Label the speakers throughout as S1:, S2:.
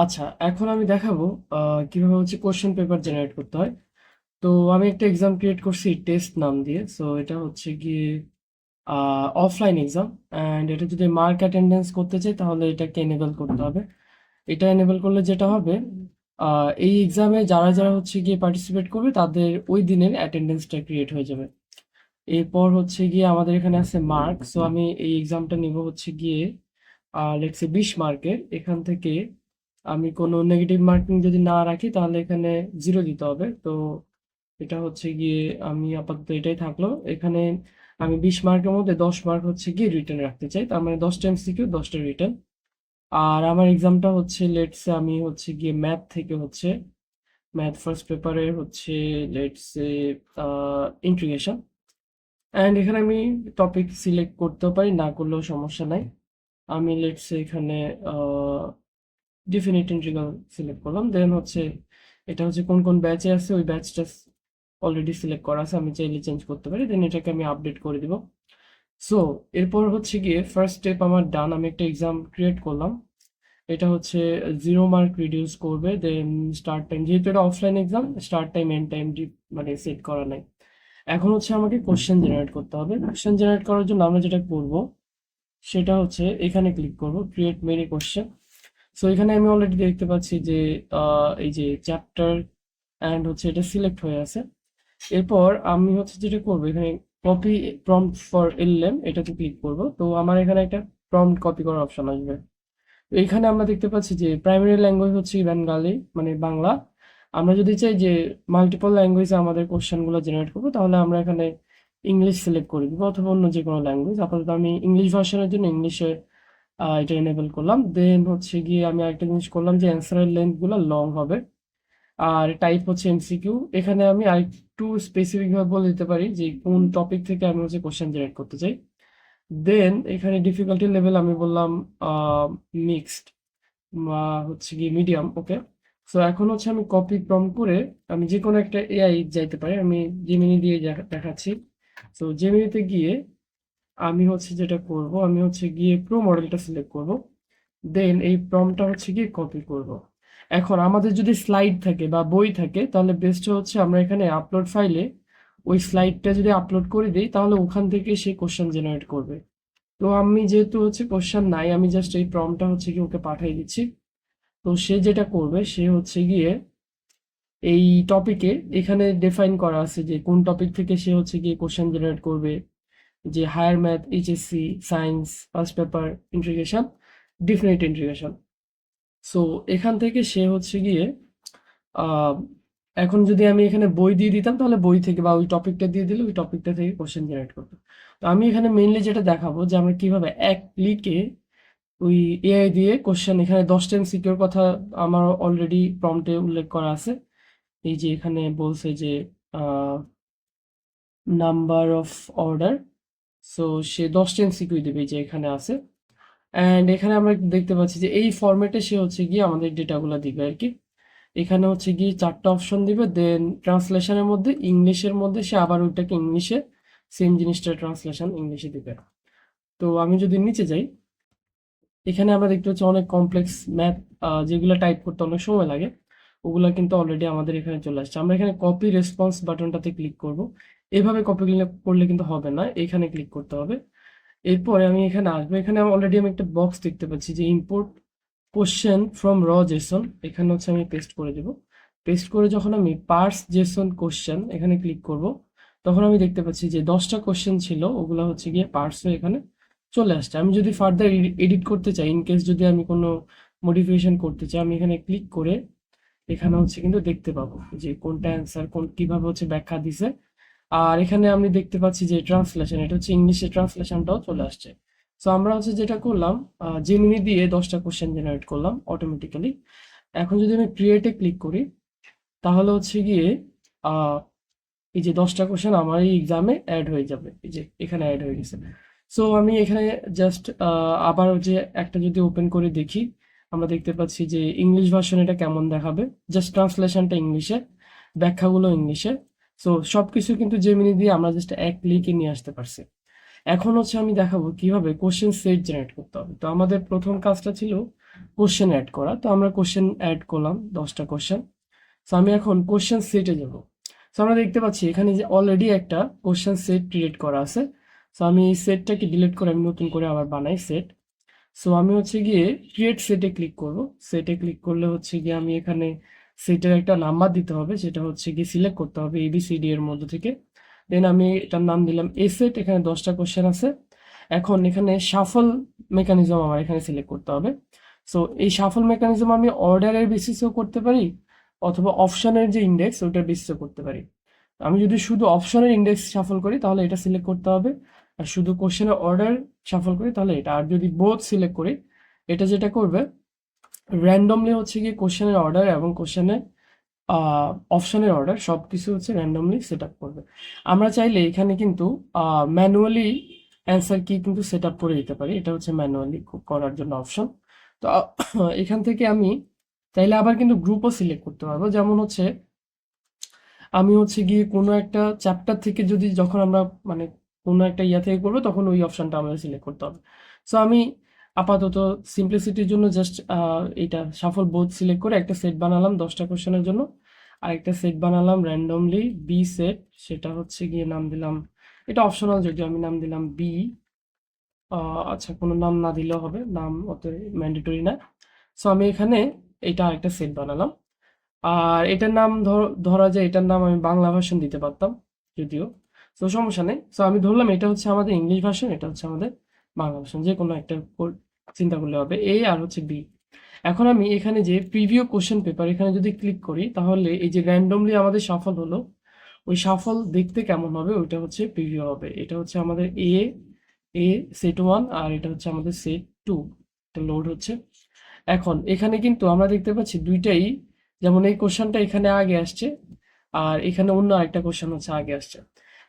S1: আচ্ছা, এখন আমি দেখাবো কিভাবে হচ্ছে কোশ্চেন পেপার জেনারেট করতে হয়। তো আমি একটা এক্সাম ক্রিয়েট করছি টেস্ট নাম দিয়ে। সো এটা হচ্ছে গিয়ে অফলাইন এক্সাম, অ্যান্ড এটা যদি মার্ক অ্যাটেন্ডেন্স করতে চাই তাহলে এটাকে এনেবল করতে হবে। এটা এনেবল করলে যেটা হবে, এই এক্সামে যারা যারা হচ্ছে গিয়ে পার্টিসিপেট করবে তাদের ওই দিনের অ্যাটেন্ডেন্সটা ক্রিয়েট হয়ে যাবে। এরপর হচ্ছে গিয়ে আমাদের এখানে আছে মার্ক। সো আমি এই এক্সামটা নিব হচ্ছে গিয়ে লেটস সে 20 মার্কের। এখান থেকে আমি কোনো নেগেটিভ মার্কিং যদি না রাখি তাহলে এখানে 0 দিতে হবে। তো এটা হচ্ছে গিয়ে আমি আপাতত এটাই থাকলো এখানে। আমি 20 মার্কের মধ্যে 10 মার্ক হচ্ছে গিয়ে রিটার্ন রাখতে চাই, তার মানে 10টা এমসিকিউ 10টা রিটার্ন। আর আমার এক্সামটা হচ্ছে লেটস সে আমি হচ্ছে গিয়ে ম্যাথ থেকে হচ্ছে ম্যাথ ফার্স্ট পেপারে হচ্ছে লেটস সে ইন্টিগ্রেশন। অ্যান্ড এখানে আমি টপিক সিলেক্ট করতেও পারি, না করলেও সমস্যা নাই। আমি লেটস সে এখানে ডিফিনিট ইন্টিগ্রাল সিলেক্ট করলাম। দেন হচ্ছে এটা হচ্ছে কোন কোন ব্যাচে আছে ওই ব্যাচটা অলরেডি সিলেক্ট করা আছে, আমি চাইলে চেঞ্জ করতে পারি। দেন এটাকে আমি আপডেট করে দিব। সো এরপর হচ্ছে গিয়ে ফার্স্ট স্টেপ আমার ডান। আমি একটা এক্সাম ক্রিয়েট করলাম। এটা হচ্ছে 0 মার্ক রিডিউস করবে। দেন স্টার্ট টাইম, যেহেতু এটা offline exam, start time end time মানে সেট করা নাই। এখন হচ্ছে আমাকে কোশ্চেন জেনারেট করতে হবে। কোশ্চেন জেনারেট করার জন্য আমরা যেটা করব সেটা হচ্ছে এখানে ক্লিক করব ক্রিয়েট মেনি কোশ্চেন। সো এখানে আমি অলরেডি দেখতে পাচ্ছি যে এই যে চ্যাপ্টার অ্যান্ড হচ্ছে এটা সিলেক্ট হয়ে আছে। এরপর আমি হচ্ছে যেটা করবো এখানে কপি প্রম্পট ফর এলএম এটাতে ক্লিক করব। তো আমার এখানে একটা প্রম্পট কপি করার অপশন আসবে। তো এখানে আমরা দেখতে পাচ্ছি যে প্রাইমারি ল্যাঙ্গুয়েজ হচ্ছে বেঙ্গলি মানে বাংলা। আমরা যদি চাই যে মাল্টিপল ল্যাঙ্গুয়েজে আমাদের কোশ্চেনগুলো জেনারেট করবো তাহলে আমরা এখানে ইংলিশ সিলেক্ট করে দিব, অথবা অন্য যে কোনো ল্যাঙ্গুয়েজ। আপাতত আমি ইংলিশ ভার্সনের জন্য ইংলিশে এটা এনেবল করলাম। দেন হচ্ছে গিয়ে আমি আরেকটা জিনিস করলাম যে অ্যান্সারের লেন্থ গুলো লং হবে। আর টাইপ হচ্ছে এমসিকিউ। এখানে আমি আরেকটু স্পেসিফিক ভাবে বলে দিতে পারি যে কোন টপিক থেকে আমি হচ্ছে কোশ্চেন জেনারেট করতে চাই। দেন এখানে ডিফিকাল্টি লেভেল আমি বললাম মিক্সড বা হচ্ছে গিয়ে মিডিয়াম। ওকে। সো এখন হচ্ছে আমি কপি প্রম্পট করে আমি যে কোনো একটা এআই যাইতে পারি। আমি জেমিনি দিয়ে দেখাচ্ছি। সো জেমিনিতে গিয়ে আমি হচ্ছে যেটা করব, আমি হচ্ছে গিয়ে প্রো মডেলটা সিলেক্ট করব। দেন এই প্রম্পটটা হচ্ছে গিয়ে কপি করব। এখন আমাদের যদি স্লাইড থাকে বা বই থাকে তাহলে বেস্ট হচ্ছে আমরা এখানে আপলোড ফাইলে ওই স্লাইডটা যদি আপলোড করে দিই তাহলে ওখান থেকে সে কোশ্চেন জেনারেট করবে। তো আমি যেহেতু হচ্ছে কোশ্চেন নাই, আমি জাস্ট এই প্রম্পটটা হচ্ছে গিয়ে ওকে পাঠিয়ে দিচ্ছি। তো সে যেটা করবে সে হচ্ছে গিয়ে এই টপিকে এখানে ডিফাইন করা আছে যে কোন টপিক থেকে সে হচ্ছে গিয়ে কোশ্চেন জেনারেট করবে, যে higher math, HSC, science, first paper, integration, definite integration. So এখান থেকে সে হচ্ছে গিয়ে আহ, এখন যদি আমি এখানে বই দিয়ে দিতাম তাহলে বই থেকে বা ওই টপিকটা দিয়ে দিলে ওই টপিকটা থেকে কোশ্চেন জেনারেট করতো। তো আমি এখানে মেইনলি যেটা দেখাবো যে আমরা কিভাবে এক ক্লিকে ওই এআই দিয়ে কোশ্চেন, এখানে 10টা এমসিকিউর কথা আমার অলরেডি প্রম্পটে উল্লেখ করা আছে। এই যে এখানে বলছে যে নাম্বার অফ অর্ডার। সো সে 10টা এমসিকিউ দিবে, এই যে এখানে আছে। অ্যান্ড এখানে আমরা দেখতে পাচ্ছি যে এই ফরম্যাটে সে হচ্ছে গিয়ে আমাদের ডেটাগুলো দিবে আর কি। এখানে হচ্ছে গিয়ে 4টা অপশন দিবে। দেন ট্রান্সলেশনের মধ্যে ইংলিশের মধ্যে সে আবার ওইটাকে ইংলিশে সেম জিনিসটা ট্রান্সলেশন ইংলিশে দিবে। তো আমি যদি নিচে যাই, এখানে আমরা দেখতে পাচ্ছি অনেক কমপ্লেক্স ম্যাথ যেগুলো টাইপ করতে অনেক সময় লাগে ওগুলা কিন্তু অলরেডি আমাদের এখানে চলে আসছে। আমরা এখানে কপি রেসপন্স বাটনটাতে ক্লিক করব। এভাবে কপি করলে কিন্তু হবে না, এখানে ক্লিক করতে হবে। এরপরে আমি এখানে আসবো, এখানে অলরেডি আমি একটা বক্স দেখতে পাচ্ছি যে ইম্পোর্ট কোশ্চেন ফ্রম র জেসন। এখানে হচ্ছে আমি পেস্ট করে দেব। পেস্ট করে যখন আমি পার্স জেসন কোশ্চেন এখানে ক্লিক করব তখন আমি দেখতে পাচ্ছি যে 10টা কোশ্চেন ছিল ওগুলো হচ্ছে গিয়ে পার্স হয়ে এখানে চলে আসছে। আমি যদি ফার্দার এডিট করতে চাই, ইন কেস যদি আমি কোনো মডিফিকেশন করতে চাই, আমি এখানে ক্লিক করে এখানে হচ্ছে কিন্তু দেখতে পাবো যে কোনটা অ্যান্সার কোন কিভাবে হচ্ছে ব্যাখ্যা দিছে। আর এখানে আমি দেখতে পাচ্ছি যে ট্রান্সলেশন, এটা হচ্ছে ইংলিশের ট্রান্সলেশনটাও চলে আসছে। সো আমরা হচ্ছে যেটা করলাম জেমিনি দিয়ে 10টা কোশ্চেন জেনারেট করলাম অটোমেটিক্যালি। এখন যদি আমি ক্রিয়েটে ক্লিক করি তাহলে হচ্ছে গিয়ে আহ, এই যে 10টা কোশ্চেন আমার এই এক্সামে অ্যাড হয়ে যাবে, এই যে এখানে অ্যাড হয়ে গেছে। সো আমি এখানে জাস্ট আবার যে একটা যদি ওপেন করে দেখি আমরা দেখতে পাচ্ছি যে ইংলিশ ভার্সন এটা কেমন দেখাবে। জাস্ট ট্রান্সলেশনটা ইংলিশে, ব্যাখ্যাগুলো ইংলিশে। সো সবকিছু কিন্তু জেমিনি দিয়ে আমরা জাস্ট এক ক্লিকে নিয়ে আসতে পারছি। এখন হচ্ছে আমি দেখাবো কিভাবে কোশ্চেন সেট জেনারেট করতে হবে। তো আমাদের প্রথম কাজটা ছিল কোশ্চেন অ্যাড করা। তো আমরা কোশ্চেন অ্যাড করলাম 10টা কোশ্চেন। তো আমি এখন কোশ্চেন সেটে যাব। তো আমরা দেখতে পাচ্ছি এখানে যে অলরেডি একটা কোশ্চেন সেট ক্রিয়েট করা আছে। তো আমি এই সেটটাকে ডিলিট করে আমি নতুন করে আবার বানাই সেট। সো আমি হচ্ছে গিয়ে ক্রিয়েট সেটে ক্লিক করব। সেটে ক্লিক করলে হচ্ছে গিয়ে আমি এখানে সেটের একটা নাম্বার দিতে হবে, যেটা হচ্ছে গিয়ে সিলেক্ট করতে হবে ABCD এর মধ্যে থেকে। দেন আমি এটার নাম দিলাম এ সেট। এখানে 10টা কোশ্চেন আছে। এখন এখানে শাফল মেকানিজম আমার এখানে সিলেক্ট করতে হবে। সো এই শাফল মেকানিজম আমি অর্ডারের বেসিসেও করতে পারি, অথবা অপশনের যে ইন্ডেক্স ওটার বেসিসেও করতে পারি। আমি যদি শুধু অপশনের ইন্ডেক্স শাফল করি তাহলে এটা সিলেক্ট করতে হবে, আর শুধু কোশ্চেনের অর্ডার শাফল করি তাহলে এটা। আর যদি বোথ সিলেক্ট করি, এটা যেটা করবে র্যান্ডমলি হচ্ছে গিয়ে কোশ্চেনের অর্ডার এবং কোশ্চেনের অপশনের অর্ডার সব কিছু হচ্ছে র্যান্ডমলি সেট আপ করবে। আমরা চাইলে এখানে কিন্তু ম্যানুয়ালি অ্যান্সার কি কিন্তু সেট আপ করে দিতে পারি। এটা হচ্ছে ম্যানুয়ালি করার জন্য অপশন। তো এখান থেকে আমি চাইলে আবার কিন্তু গ্রুপও সিলেক্ট করতে পারবো। যেমন হচ্ছে আমি হচ্ছে গিয়ে কোনো একটা চ্যাপ্টার থেকে যদি যখন আমরা মানে কোনো একটা ইয়া থেকে করবো তখন ওই অপশনটা আমাদের সিলেক্ট করতে হবে। সো আমি আপাতত সিম্পলিসিটির জন্য জাস্ট এইটা শাফল বোথ সিলেক্ট করে একটা সেট বানালাম 10টা কোশ্চেনের জন্য। আর একটা সেট বানালাম র্যান্ডমলি বি সেট, সেটা হচ্ছে গিয়ে নাম দিলাম, এটা অপশনাল যদিও, আমি নাম দিলাম বি। আচ্ছা, কোনো নাম না দিলেও হবে, নাম অত ম্যান্ডেটরি না। সো আমি এখানে এটা একটা সেট বানালাম। আর এটার নাম ধরা যায়, এটার নাম আমি বাংলা ভার্সন দিতে পারতাম যদিও, তো সমস্যা নেই। সো আমি ধরলাম এটা হচ্ছে আমাদের ইংলিশ ভার্সন, এটা হচ্ছে আমাদের বাংলা ভার্সন, যে কোনো একটা চিন্তা করলে হবে, এ আর হচ্ছে বি। এখন আমি এখানে যে প্রিভিউ কোশ্চেন পেপার এখানে যদি ক্লিক করি তাহলে এই যে র্যান্ডমলি আমাদের সাফল হলো, ওই সাফল দেখতে কেমন হবে ওইটা হচ্ছে প্রিভিউ হবে। এটা হচ্ছে আমাদের এ এ সেট 1, আর এটা হচ্ছে আমাদের সেট 2। এটা লোড হচ্ছে। এখন এখানে কিন্তু আমরা দেখতে পাচ্ছি দুইটাই, যেমন এই কোশ্চেনটা এখানে আগে আসছে আর এখানে অন্য আরেকটা কোশ্চেন হচ্ছে আগে আসছে।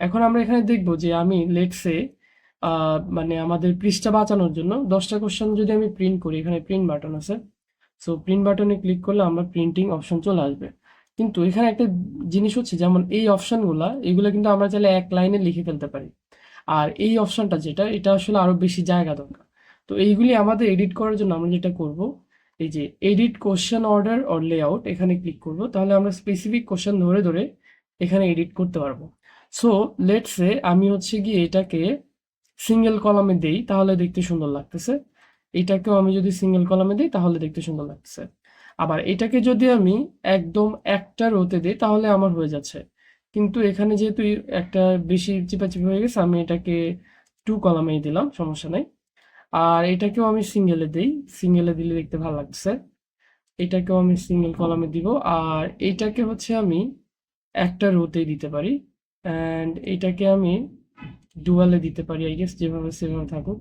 S1: এখন আমরা এখানে দেখব যে আমি লেটসে মানে আমাদের পৃষ্ঠা বাঁচানোর জন্য 10টা কোশ্চেন যদি আমি প্রিন্ট করি, এখানে প্রিন্ট বাটন আছে। সো প্রিন্ট বাটনে ক্লিক করলে আমার প্রিন্টিং অপশন চলে আসবে। কিন্তু এখানে একটা জিনিস হচ্ছে, যেমন এই অপশনগুলা এগুলো কিন্তু আমরা চাইলে এক লাইনে লিখে ফেলতে পারি। আর এই অপশনটা যেটা, এটা আসলে আরো বেশি জায়গা দরকার। তো এইগুলি আমাদের এডিট করার জন্য আমরা যেটা করব, এই যে edit question order or layout, এখানে ক্লিক করব। তাহলে আমরা স্পেসিফিক কোশ্চেন ধরে ধরে এখানে এডিট করতে পারবো। সো লেটস সে আমি হচ্ছে গিয়ে এটাকে সিঙ্গেল কলামে দেই তাহলে দেখতে সুন্দর লাগতেছে। এটাকেও আমি যদি সিঙ্গেল কলামে দিই তাহলে দেখতে সুন্দর লাগতেছে। আবার এটাকে যদি আমি একদম একটা রোতে দিই তাহলে আমার হয়ে যাচ্ছে। কিন্তু এখানে যেহেতু একটা বেশি চিপাচিপি হয়ে গেছে, আমি এটাকে 2 কলামেই দিলাম, সমস্যা নাই। আর এটাকেও আমি সিঙ্গেলে দিই, সিঙ্গেলে দিলে দেখতে ভালো লাগছে। এটাকেও আমি সিঙ্গেল কলামে দিব। আর এইটাকে হচ্ছে আমি একটা রোতেই দিতে পারি, অ্যান্ড এটাকে আমি ডুয়ালে দিতে পারি, আই গেস, যেভাবে সেভাবে থাকুক।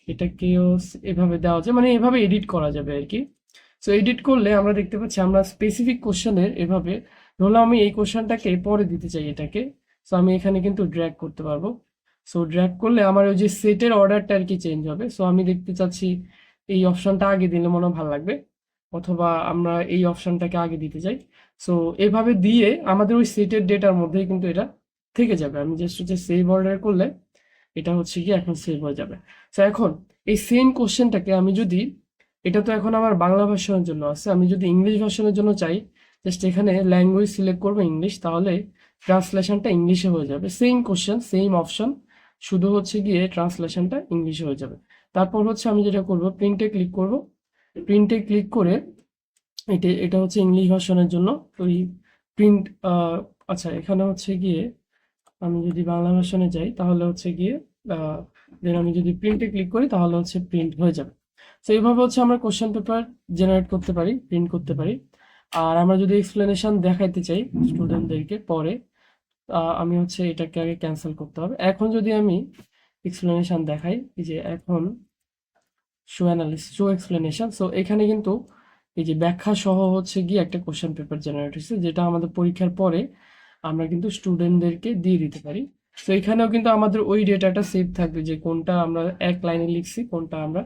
S1: এটাকেও এভাবে দেওয়া যায়, মানে এভাবে এডিট করা যাবে আর কি। সো এডিট করলে আমরা দেখতে পাচ্ছি আমরা স্পেসিফিক কোশ্চেনের এভাবে, ধরলাম আমি এই কোশ্চেনটাকে পরে দিতে চাই এটাকে, সো আমি এখানে কিন্তু ড্র্যাগ করতে পারবো। সো ড্র্যাগ করলে আমার ওই যে সেটের অর্ডারটা আর কি চেঞ্জ হবে। সো আমি দেখতে চাচ্ছি এই অপশনটা আগে দিলে মনে হয় ভালো লাগবে, অথবা আমরা এই অপশনটাকে আগে দিতে চাই। সো এভাবে দিয়ে আমাদের ওই সেটের ডেটার মধ্যেই কিন্তু এটা থেকে যাবে। আমি জাস্ট হচ্ছে সেভ অর্ডার করলে এটা হচ্ছে কি এখন সেভ হয়ে যাবে। তো এখন এই সেম কোশ্চেনটাকে আমি যদি, এটা তো এখন আমার বাংলা ভার্সনের জন্য আছে, আমি যদি ইংলিশ ভার্সনের জন্য চাই, জাস্ট এখানে ল্যাঙ্গুয়েজ সিলেক্ট করবো ইংলিশ, তাহলে ট্রান্সলেশনটা ইংলিশে হয়ে যাবে। সেম কোশ্চেন সেম অপশন, শুধু হচ্ছে গিয়ে ট্রান্সলেশনটা ইংলিশে হয়ে যাবে। তারপর হচ্ছে আমি যেটা করব, প্রিন্টে ক্লিক করব। প্রিন্টে ক্লিক করে এটা এটা হচ্ছে ইংলিশ ভার্সনের জন্য ওই প্রিন্ট। আচ্ছা, এখানে হচ্ছে গিয়ে আমি যদি বাংলা ভার্সনে যাই তাহলে হচ্ছে গিয়ে দেন আমি যদি প্রিন্টে ক্লিক করি তাহলে হচ্ছে প্রিন্ট হয়ে যাবে। তো এইভাবে হচ্ছে আমরা কোশ্চেন পেপার জেনারেট করতে পারি, প্রিন্ট করতে পারি। আর আমরা যদি এক্সপ্লেনেশন দেখাইতে চাই স্টুডেন্টদেরকে পরে, আমি হচ্ছে এটাকে আগে ক্যান্সেল করতে হবে। এখন যদি আমি এক্সপ্লেনেশন দেখাই, এই যে এখন show analysis, show explanation, so এখানে কিন্তু এই যে ব্যাখ্যা সহ হচ্ছে গিয়ে একটা কোশ্চেন পেপার জেনারেট হয়েছে, যেটা আমাদের পরীক্ষার পরে আমরা কিন্তু স্টুডেন্টদেরকে দিয়ে দিতে পারি। তো এখানেও কিন্তু আমাদের ওই ডেটাটা সেভ থাকবে, যে কোনটা আমরা এক লাইনে লিখছি, কোনটা আমরা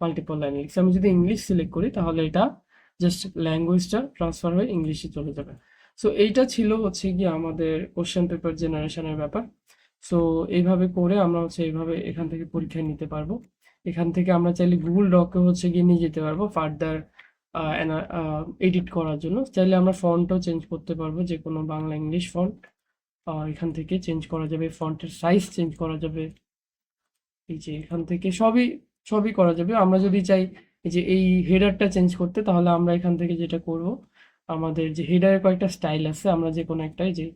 S1: মাল্টিপল লাইনে লিখছি। আমি যদি ইংলিশ সিলেক্ট করি তাহলে এটা জাস্ট ল্যাঙ্গুয়েজটা ট্রান্সফার হয়ে ইংলিশে চলে যাবে। সো এইটা ছিল হচ্ছে গিয়ে আমাদের কোশ্চেন পেপার জেনারেশনের ব্যাপার। সো এইভাবে করে আমরা হচ্ছে এইভাবে এখান থেকে পরীক্ষা নিতে পারবো। এখান থেকে আমরা চাইলে গুগল ডকে হচ্ছে গিয়ে নিয়ে যেতে পারবো ফার্দার এডিট করার জন্য। চাইলে আমরা ফন্টও চেঞ্জ করতে পারবো, যে কোনো বাংলা ইংলিশ ফন্ট এখান থেকে চেঞ্জ করা যাবে, ফন্টের সাইজ চেঞ্জ করা যাবে, এই যে এখান থেকে সবই সবই করা যাবে। আমরা যদি চাই এই যে এই হেডারটা চেঞ্জ করতে, তাহলে আমরা এখান থেকে যেটা করব, আমাদের যে হেডারের কয়েকটা স্টাইল আছে, আমরা যে কোনো একটাই যে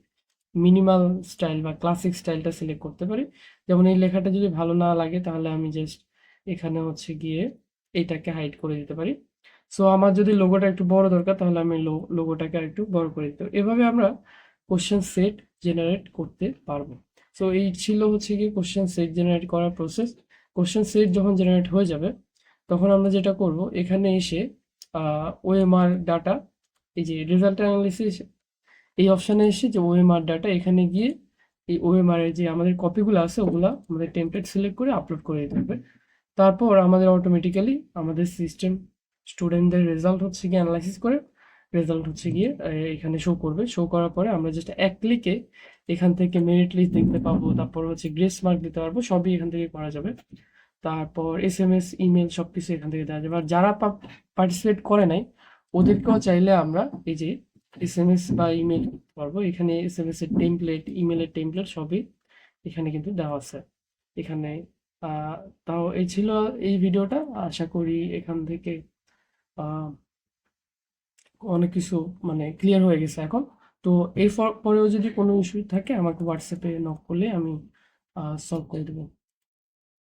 S1: মিনিমাল স্টাইল বা ক্লাসিক স্টাইলটা সিলেক্ট করতে পারি। যেমন এই লেখাটা যদি ভালো না লাগে, তাহলে আমি জাস্ট এখানে হচ্ছে গিয়ে এইটাকে হাইড করে দিতে পারি। সো আমার যদি লোগোটা একটু বড় দরকার, তাহলে আমি লোগোটাকে আর একটু বড় করে দিতে পারি। এভাবে আমরা কোশ্চেন সেট জেনারেট করতে পারবো। সো এই ছিল হচ্ছে গিয়ে কোশ্চেন সেট জেনারেট করার প্রসেস। কোশ্চেন সেট যখন জেনারেট হয়ে যাবে, তখন আমরা যেটা করব, এখানে এসে ওএমআর ডাটা, এই যে রেজাল্ট অ্যানালিসিস, এই অপশানে এসে যে ওএমআর ডাটা, এখানে গিয়ে এই ওএমআর এর যে আমাদের কপিগুলো আছে, ওগুলা আমাদের টেমপ্লেট সিলেক্ট করে আপলোড করে দিতে হবে। তারপর আমাদের অটোমেটিক্যালি আমাদের সিস্টেম স্টুডেন্টদের রেজাল্ট হচ্ছে গিয়ে অ্যানালাইসিস করে রেজাল্ট হচ্ছে গিয়ে এখানে শো করবে। শো করার পরে আমরা জাস্ট এক ক্লিকে এখান থেকে মেরিট লিস্ট দেখতে পাবো, তারপর হচ্ছে গ্রেস মার্ক দিতে পারবো, সবই এখান থেকে করা যাবে। তারপর এসএমএস, ইমেল সবকিছু এখান থেকে দেওয়া যাবে। আর যারা পার্টিসিপেট করে নাই, ওদেরকেও চাইলে আমরা এই যে এসএমএস বা ইমেল করতে পারবো। এখানে এসএমএস এর টেমপ্লেট, ইমেলের টেমপ্লেট সবই এখানে কিন্তু দেওয়া আছে এখানে। আহ, তাও এই ছিল এই ভিডিওটা। আশা করি এখান থেকে আহ, অনেক কিছু মানে ক্লিয়ার হয়ে গেছে এখন। তো এর পরেও যদি কোনো ইস্যু থাকে, আমাকে হোয়াটসঅ্যাপে নক করলে আমি সলভ করে দেবো।